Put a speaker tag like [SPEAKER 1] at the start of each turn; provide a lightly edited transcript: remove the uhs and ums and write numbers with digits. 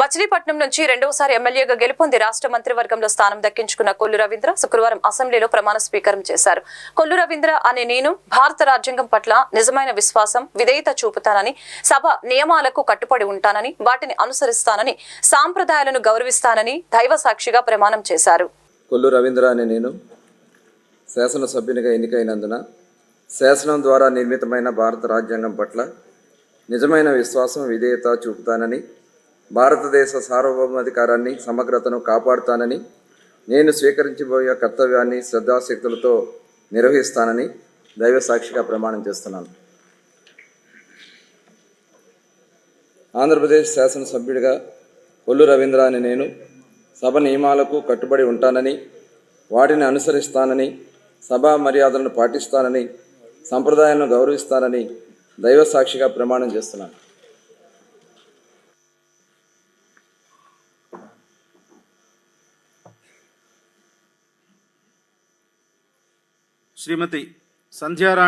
[SPEAKER 1] మచిలీపట్నం నుంచి రెండవసారి ఎమ్మెల్యేగా గెలుపొంది రాష్ట్ర మంత్రివర్గంలో స్థానం దక్కించుకున్న కొల్లు రవీంద్ర శుక్రవారం అసెంబ్లీలో ప్రమాణ స్వీకారం చేశారు. కొల్లు రవీంద్ర అనే నేను భారత రాజ్యాంగం పట్ల నిజమైన విశ్వాసం, విధేయత చూపుతానని, సభ నియమాలకు కట్టుబడి ఉంటానని, వాటిని అనుసరిస్తానని, సాంప్రదాయాలను గౌరవిస్తానని దైవ సాక్షిగా ప్రమాణం చేశారు.
[SPEAKER 2] కొల్లు రవీంద్ర అనే నేను శాసనసభ్యునిగా ఎన్నికైనందున శాసనం ద్వారా నిర్మితమైన భారత రాజ్యాంగం పట్ల నిజమైన విశ్వాసం, విధేయత చూపుతానని, భారతదేశ సార్వభౌమాధికారాన్ని, సమగ్రతను కాపాడుతానని, నేను స్వీకరించబోయే కర్తవ్యాన్ని శ్రద్ధాశక్తులతో నిర్వహిస్తానని దైవ సాక్షిగా ప్రమాణం చేస్తున్నాను. ఆంధ్రప్రదేశ్ శాసనసభ్యుడిగా కొల్లు రవీంద్ర అనే నేను సభ నియమాలకు కట్టుబడి ఉంటానని, వాటిని అనుసరిస్తానని, సభా మర్యాదలను పాటిస్తానని, సంప్రదాయాలను గౌరవిస్తానని దైవ సాక్షిగా ప్రమాణం చేస్తున్నాను.
[SPEAKER 3] శ్రీమతి సంధ్యారాణి